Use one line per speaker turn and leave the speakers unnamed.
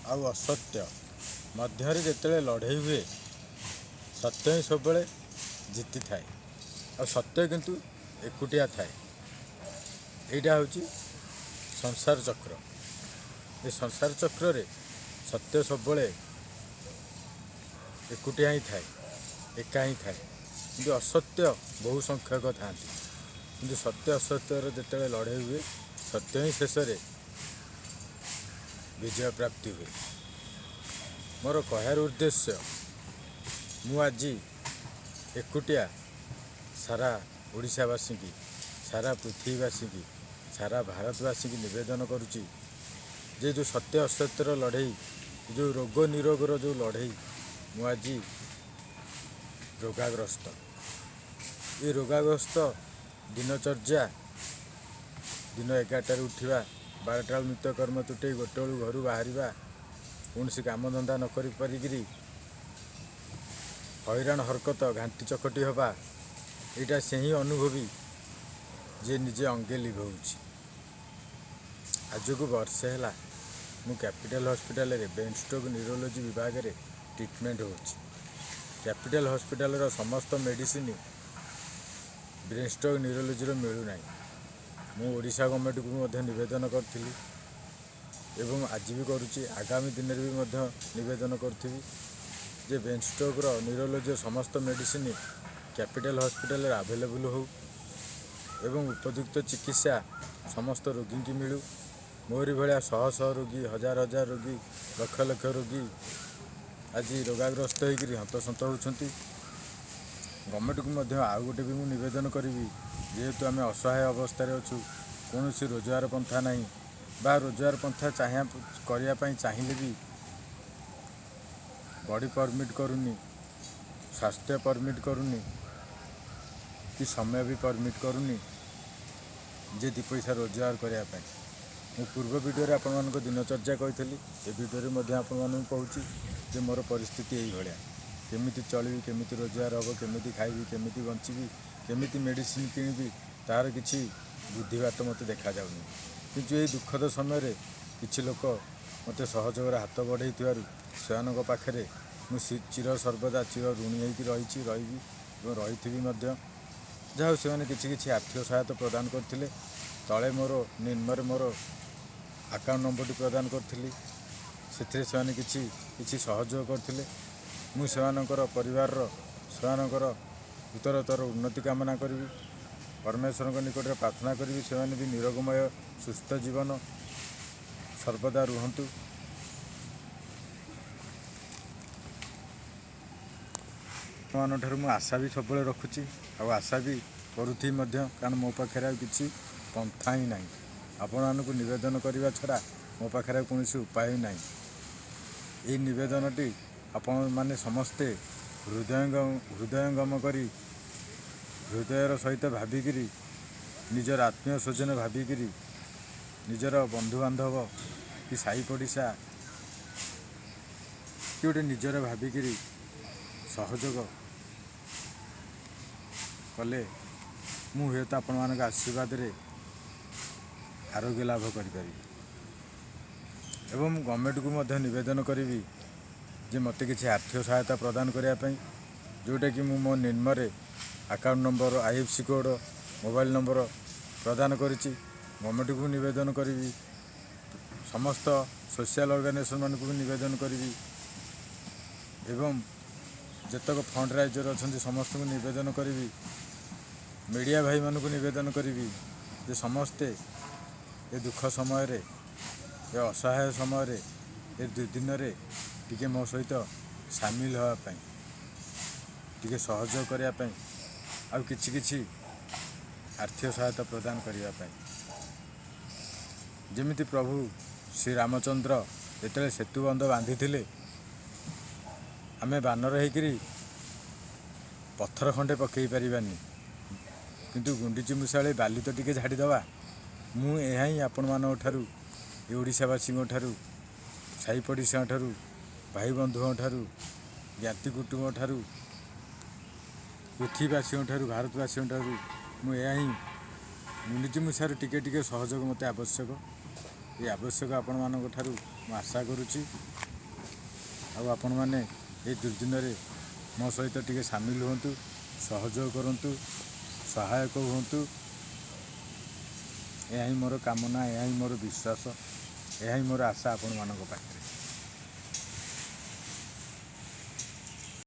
आउ असत्य मध्य जिते लड़े हुए सत्य ही सब जीति थाए आ सत्य किंतु एकुटिया थाए। यहाँ हूँ संसार चक्र। ये संसार चक्र रे सत्य सब एकुटिया ही थाए, एका ही थाए, कि असत्य बहु संख्यक था। कि सत्य असत्यर जिते लड़े हुए सत्य ही शेष विजय प्राप्ति हुए। मोर कहार उद्देश्य मु आज एकुटिया सारा ओडिशावासी की, सारा पृथ्वीवासी की, सारा भारतवासी की निवेदन करुच्ची जे जो सत्य असत्यर लड़ई, जो रोग निरोगर जो लड़ई मु आज रोगाग्रस्त। ये रोगाग्रस्त दिनचर्या दिन 11टार उठा, 12टा नित्यकर्म तुटे, 1 बेलू घर बाहर कौन सी काम धंदा न कर पारिकी हैरान हरकत घाटी चकटी हवा, यहाँ से ही अनुभवी जे निजे अंगे लिभौ। आज को वर्षे है मु कैपिटल हॉस्पिटल रे ब्रेन स्ट्रोक न्यूरोलॉजी विभाग रे ट्रीटमेंट हो। कैपिटल हॉस्पिटल समस्त मेडिसिन ब्रेन स्ट्रोक न्यूरोलॉजी मिलूना। मु ओडिशा गवर्नमेंट को निवेदन करी एवं आज भी करुच्ची, आगामी दिन में भी निवेदन करी जे ब्रेन स्ट्रोक न्यूरोलॉजी समस्त मेडिसिन कैपिटल हॉस्पिटल अवेलेबल हो एवं उपयुक्त चिकित्सा समस्त रोगी की मिलू। मोरी भाया शह शह रोगी, हजार हजार रोगी, लक्ष लक्ष रोगी आज रोगाग्रस्त होकर हंतसंत होती। गवर्नमेंट को आउ गोटे भी मुझे निवेदन करी, जेहेतु आम असहाय अवस्था अच्छु, कौन सी रोजगार पंथा ना बा रोजगार पंथा करने चाहिए भी बॉडी परमिट करूनी, स्वास्थ्य परमिट करूनी, कि समय भी परमिट करूनी जे 2 पैसा रोजगार करने। मु पूर्व वीडियो आपण दिनचर्या कही, ए वीडियो आपण कहूँ जे मोर परिस्थिति यही भाया, केमी चलि, केमी रोजगार हम, केमी खाइबी, केमी बंची, केमी मेडिसिन किणी, तार किसी बुद्धिबात मत देखा जाऊनी। किंतु ये दुखद समय किसी लोक मत सहयोग हाथ बढ़े से पाखे मुझे चिर सर्वदा चिर ऋणी होकर रही जहाँ से किसी आर्थिक सहायता प्रदान करते। तले मोर निम्न मोर अकाउंट नंबर प्रदान करी से किसी सहयोग करते। मुझे परिवार उत्तरतर उन्नति कामना करी, परमेश्वर निकट प्रार्थना करी से भी निरोगमय सुस्थ जीवन सर्वदा रुहतु। ठार मु आशा भी सब रखुची, आशा भी करुथी, कारण मो पाखे किसी पंथा ही ना। आपण को निवेदन करने छड़ा मो पाखे कौन उपाय ही ना। ये निवेदनटी आपण माने समस्ते हृदयंगम करी, हृदयर सहित भाविकी, निजर आत्मीय स्वजन भाविकी, निजर बंधु बांधव कि साई पड़िशा कि गोटे निजर भाविकी सहयोग कले मु हे तो आपण मान आशीर्वाद रे आरोग्य लाभ करी एवं गवर्नमेंट को निवेदन करी जे मते किसी आर्थिक सहायता प्रदान करने, जोटा कि मो निम्न account number, IFC code, mobile number प्रदान करिछि। गवर्नमेंट को निवेदन करी, समस्त सोशल ऑर्गेनाइजेशन मान को निवेदन करी एवं जतक फंड राइजर अच्छा समस्त को निवेदन करी, मीडिया भाई मान को निवेदन करी जे समस्ते ये दुख समय रे, ये असहाय समय रे, ये 2 दिन रे टिके मो सहित सामिल होगापाई, टिके सहयोग करने आ किछि आर्थिक सहायता प्रदान करने। जमिति प्रभु श्री रामचंद्र जिते सेतुबंध बांधी थे, आमे बानर होकरी पत्थर खंडे पकई पारानी, किंतु गुंडीची मूषाले बाली तो टिके झाड़ीदवा। मु ଏହା ହିଁ ଆପଣମାନଙ୍କ ଠାରୁ, ଏ ଓଡ଼ିଶାବାସୀଙ୍କ ଠାରୁ, ସାହି ପଡ଼ିଶାଙ୍କ ଠାରୁ, ଭାଇ ବନ୍ଧୁଙ୍କ ଠାରୁ, ଜ୍ଞାତି କୁଟୁମ୍ବ ଠାରୁ, ପୃଥ୍ୱୀବାସୀଙ୍କ ଠାରୁ, ଭାରତବାସୀଙ୍କ ଠାରୁ ମୁଁ ଏହା ହିଁ ଗୁଣ୍ଡିଚି ମୂଷାରେ ଟିକେ ଟିକେ ସହଯୋଗ ମୋତେ ଆବଶ୍ୟକ। ये आवश्यक आपणମାନଙ୍କ ଠାରୁ ମୁଁ ଆଶା କରୁଛି। ଆଉ ଆପଣମାନେ ଏ ଦୁର୍ଦିନରେ ମୋ ସହିତ ଟିକେ ସାମିଲ ହୁଅନ୍ତୁ, ସହଯୋଗ କରନ୍ତୁ, ସହାୟକ ହୁଅନ୍ତୁ। ଏହା ହିଁ ମୋର କାମନା, ଏହା ହିଁ ମୋର ବିଶ୍ୱାସ, ଏହା ହିଁ ମୋର ଆଶା ଆପଣମାନଙ୍କ ପାଖରେ।